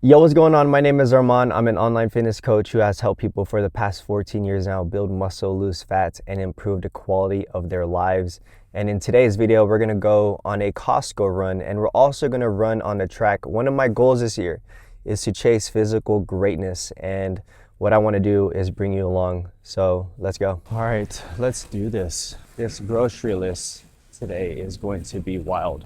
Yo, what's going on? My name is Arman. I'm an online fitness coach who has helped people for the past 14 years now build muscle, lose fat, and improve the quality of their lives. And in today's video, we're gonna go on a Costco run, and we're also gonna run on the track. One of my goals this year is to chase physical greatness, and what I wanna do is bring you along. So let's go. All right, let's do this. This grocery list today is going to be wild.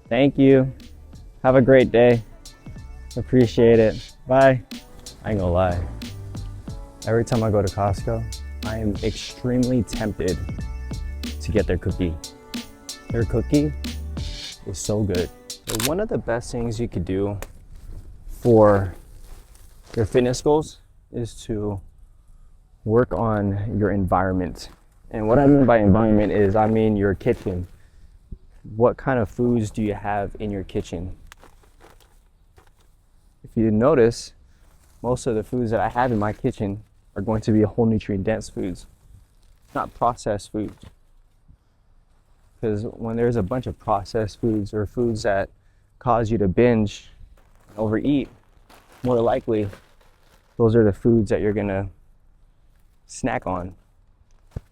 Thank you. Have a great day. Appreciate it. Bye. I ain't gonna lie. Every time I go to Costco, I am extremely tempted to get their cookie. Their cookie is so good. So one of the best things you could do for your fitness goals is to work on your environment. And what I mean by environment is, I mean your kitchen. What kind of foods do you have in your kitchen? If you notice, most of the foods that I have in my kitchen are going to be whole nutrient dense foods, not processed foods. Because when there's a bunch of processed foods or foods that cause you to binge and overeat, more likely those are the foods that you're gonna snack on.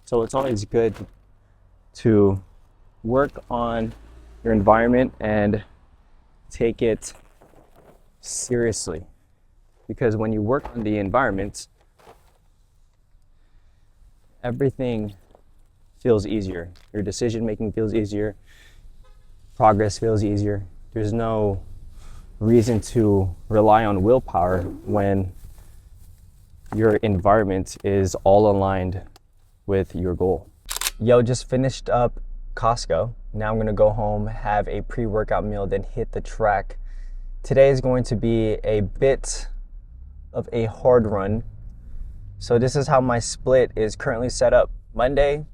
So it's always good to work on your environment and take it seriously, because when you work on the environment, everything feels easier. Your decision making feels easier, progress feels easier. There's no reason to rely on willpower when your environment is all aligned with your goal. Yo, just finished up Costco. Now I'm gonna go home, have a pre-workout meal, then hit the track. Today is going to be a bit of a hard run. So this is how my split is currently set up. Monday,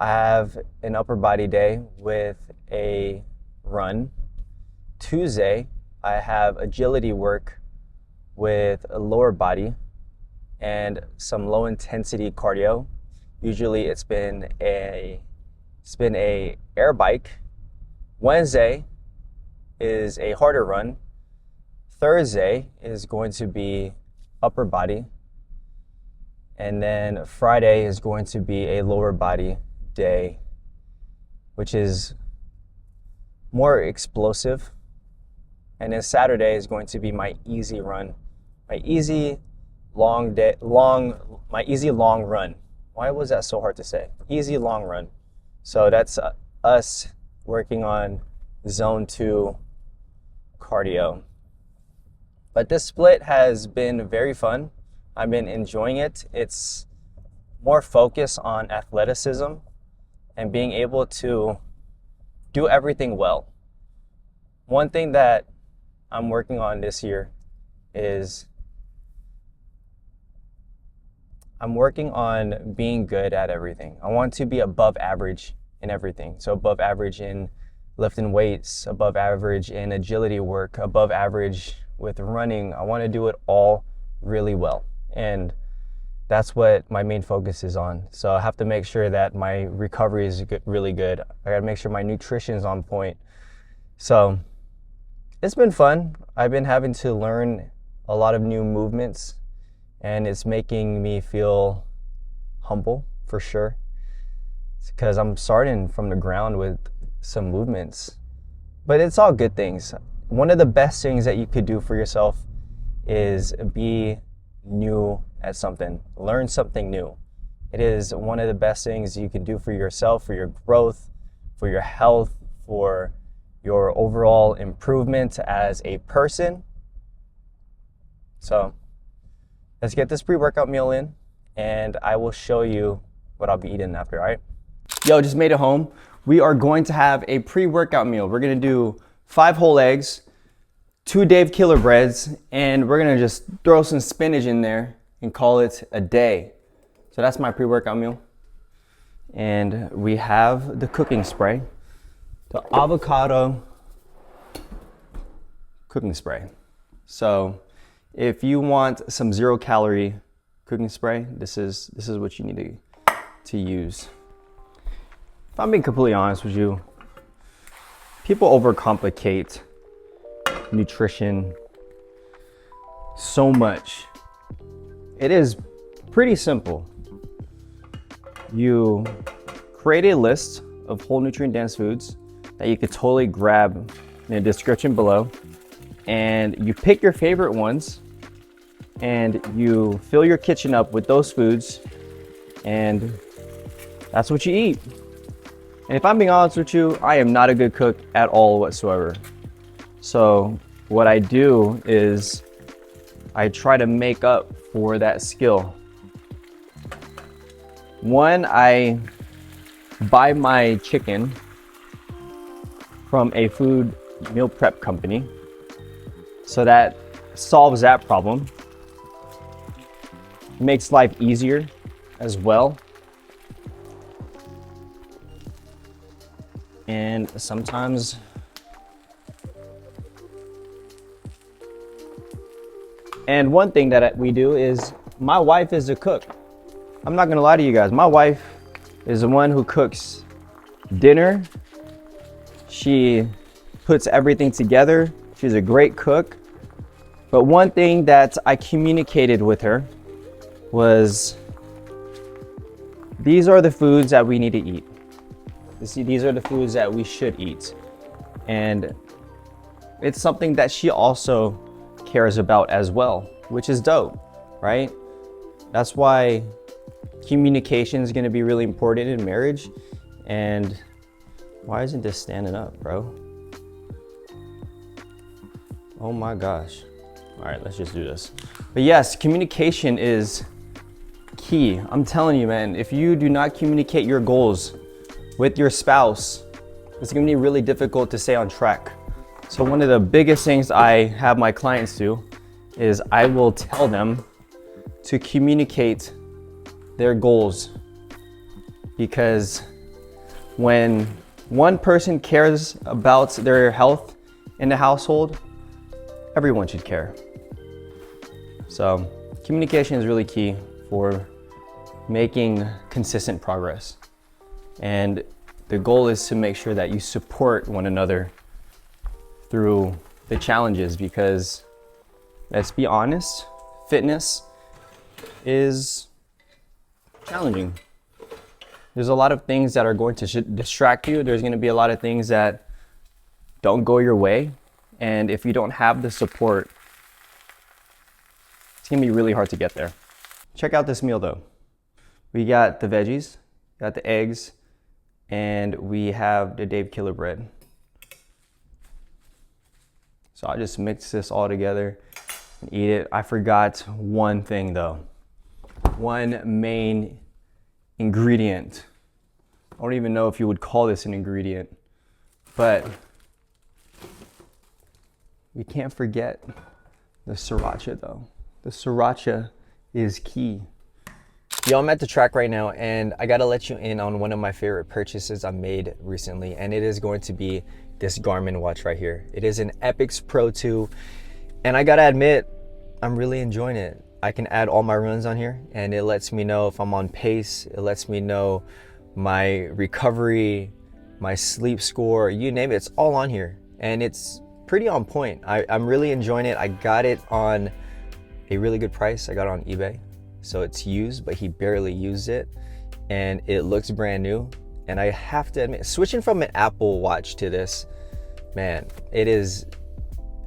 I have an upper body day with a run. Tuesday, I have agility work with a lower body and some low intensity cardio. Usually it's been a air bike. Wednesday is a harder run. Thursday is going to be upper body. And then Friday is going to be a lower body day, which is more explosive. And then Saturday is going to be my easy run, my easy long run. Why was that so hard to say? Easy long run. So that's us working on zone 2 cardio. But this split has been very fun. I've been enjoying it. It's more focused on athleticism and being able to do everything well. One thing that I'm working on this year is I'm working on being good at everything. I want to be above average in everything. So above average in lifting weights, above average in agility work, above average with running. I want to do it all really well. And that's what my main focus is on. So I have to make sure that my recovery is really good. I got to make sure my nutrition is on point. So it's been fun. I've been having to learn a lot of new movements, and it's making me feel humble for sure. It's because I'm starting from the ground with some movements, but it's all good things. One of the best things that you could do for yourself is be new at something, learn something new. It is one of the best things you can do for yourself, for your growth, for your health, for your overall improvement as a person. So let's get this pre-workout meal in, and I will show you what I'll be eating after, all right? Yo, just made it home. We are going to have a pre-workout meal. We're gonna do 5 whole eggs, 2 Dave Killer breads, and we're gonna just throw some spinach in there and call it a day. So that's my pre-workout meal. And we have the cooking spray, the avocado cooking spray. So if you want some 0-calorie cooking spray, this is what you need to use. If I'm being completely honest with you, people overcomplicate nutrition so much. It is pretty simple. You create a list of whole nutrient dense foods that you could totally grab in the description below, and you pick your favorite ones and you fill your kitchen up with those foods, and that's what you eat. And if I'm being honest with you, I am not a good cook at all whatsoever. So what I do is I try to make up for that skill. One, I buy my chicken from a food meal prep company. So that solves that problem. Makes life easier as well. And sometimes one thing that we do is, my wife is a cook. I'm not gonna lie to you guys. My wife is the one who cooks dinner. She puts everything together. She's a great cook. But one thing that I communicated with her was, these are the foods that we need to eat. These are the foods that we should eat. And it's something that she also cares about as well, which is dope, right? That's why communication is going to be really important in marriage. And why isn't this standing up, bro? Oh my gosh. All right, let's just do this. But yes, communication is key. I'm telling you, man, if you do not communicate your goals with your spouse, it's gonna be really difficult to stay on track. So one of the biggest things I have my clients do is I will tell them to communicate their goals, because when one person cares about their health in the household, everyone should care. So communication is really key for making consistent progress. And the goal is to make sure that you support one another through the challenges, because let's be honest, fitness is challenging. There's a lot of things that are going to distract you. There's going to be a lot of things that don't go your way. And if you don't have the support, it's going to be really hard to get there. Check out this meal though. We got the veggies, got the eggs, and we have the Dave Killer bread. So I just mix this all together and eat it. I forgot one thing though. One main ingredient. I don't even know if you would call this an ingredient, but we can't forget the sriracha though. The sriracha is key. Yo, I'm at the track right now, and I gotta let you in on one of my favorite purchases I made recently, and it is going to be this Garmin watch right here. It is an Epix Pro 2, and I gotta admit, I'm really enjoying it. I can add all my runs on here, and it lets me know if I'm on pace. It lets me know my recovery, my sleep score, you name it, it's all on here, and it's pretty on point. I'm really enjoying it. I got it on a really good price. I got it on eBay. So it's used, but he barely used it, and it looks brand new. And I have to admit, switching from an Apple Watch to this, man, it is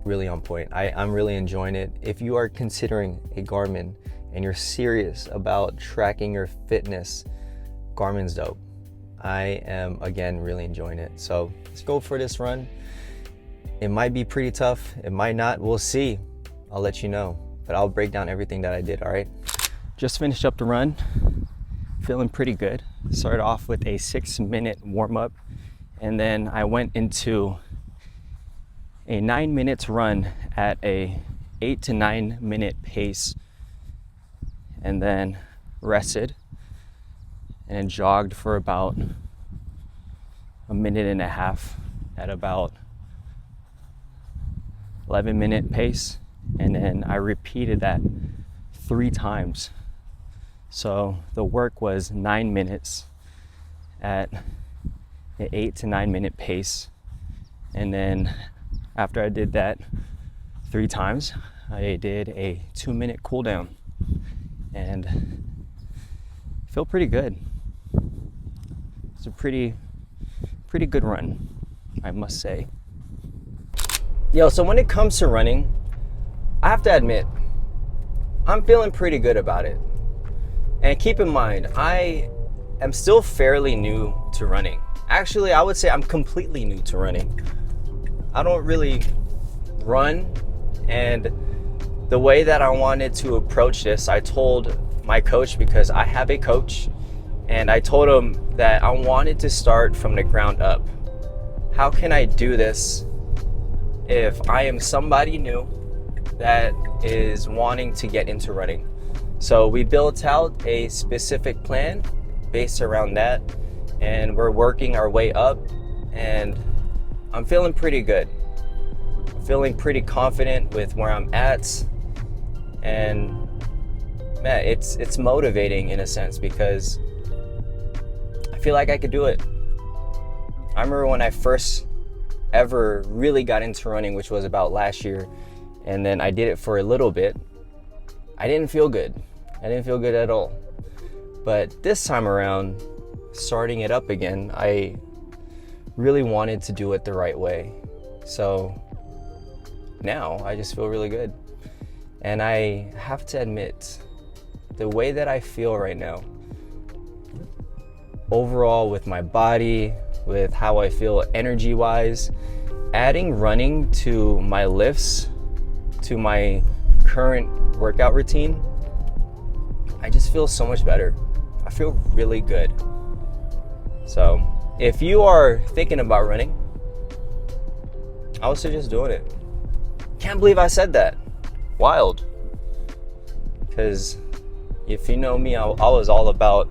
really on point. I'm really enjoying it. If you are considering a Garmin and you're serious about tracking your fitness, Garmin's dope. I am, again, really enjoying it. So let's go for this run. It might be pretty tough, it might not, we'll see. I'll let you know, but I'll break down everything that I did, all right? Just finished up the run, feeling pretty good. Started off with a 6-minute warm-up, and then I went into a 9 minutes run at a 8 to 9 minute pace, and then rested and jogged for about a minute and a half at about 11-minute pace, and then I repeated that 3 times. So the work was 9 minutes at an 8 to 9 minute pace, and then after I did that 3 times, I did a 2-minute cool down, and feel pretty good. It's a pretty good run, I must say. Yo, so when it comes to running, I have to admit, I'm feeling pretty good about it. And keep in mind, I am still fairly new to running. Actually, I would say I'm completely new to running. I don't really run, and the way that I wanted to approach this, I told my coach, because I have a coach, and I told him that I wanted to start from the ground up. How can I do this if I am somebody new that is wanting to get into running? So we built out a specific plan based around that, and we're working our way up, and I'm feeling pretty good. I'm feeling pretty confident with where I'm at, and man, it's motivating in a sense, because I feel like I could do it. I remember when I first ever really got into running, which was about last year, and then I did it for a little bit. I didn't feel good. I didn't feel good at all. But this time around, starting it up again, I really wanted to do it the right way. So now I just feel really good. And I have to admit, the way that I feel right now, overall with my body, with how I feel energy-wise, adding running to my lifts, to my current workout routine, I just feel so much better. I feel really good. So if you are thinking about running, I would suggest doing it. Can't believe I said that. Wild. Because if you know me, I was all about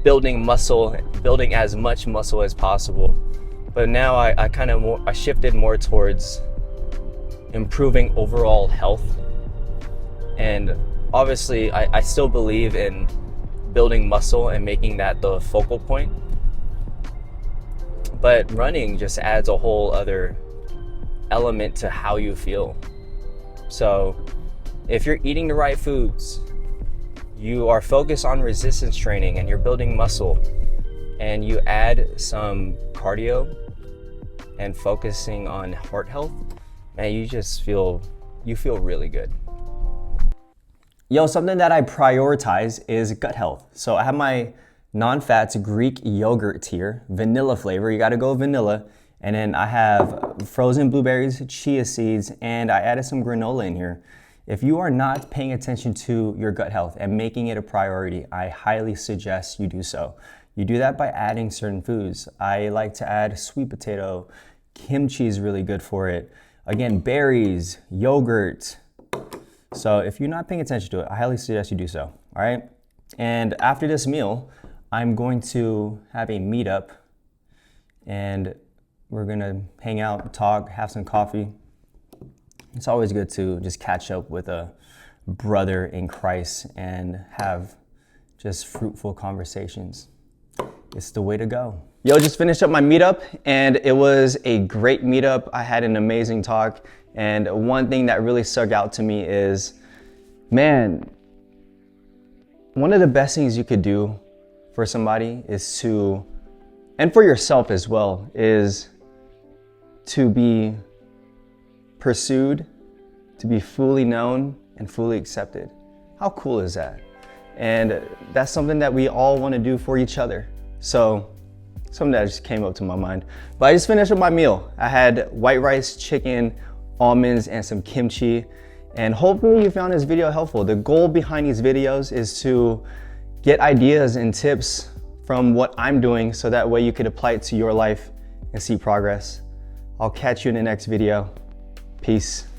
building muscle, building as much muscle as possible. But now I shifted more towards improving overall health. And obviously, I still believe in building muscle and making that the focal point. But running just adds a whole other element to how you feel. So if you're eating the right foods, you are focused on resistance training, and you're building muscle, and you add some cardio and focusing on heart health, man, you feel really good. Yo, something that I prioritize is gut health. So I have my non-fats Greek yogurt here, vanilla flavor. You gotta go vanilla. And then I have frozen blueberries, chia seeds, and I added some granola in here. If you are not paying attention to your gut health and making it a priority, I highly suggest you do so. You do that by adding certain foods. I like to add sweet potato, kimchi is really good for it. Again, berries, yogurt. So if you're not paying attention to it, I highly suggest you do so, all right? And after this meal, I'm going to have a meetup, and we're gonna hang out, talk, have some coffee. It's always good to just catch up with a brother in Christ and have just fruitful conversations. It's the way to go. Yo, just finished up my meetup, and it was a great meetup. I had an amazing talk, and one thing that really stuck out to me is, man, one of the best things you could do for somebody is to, and for yourself as well, is to be pursued, to be fully known and fully accepted. How cool is that? And that's something that we all want to do for each other. So something that just came up to my mind. But I just finished up my meal. I had white rice, chicken, almonds, and some kimchi. And hopefully you found this video helpful. The goal behind these videos is to get ideas and tips from what I'm doing so that way you could apply it to your life and see progress. I'll catch you in the next video. Peace.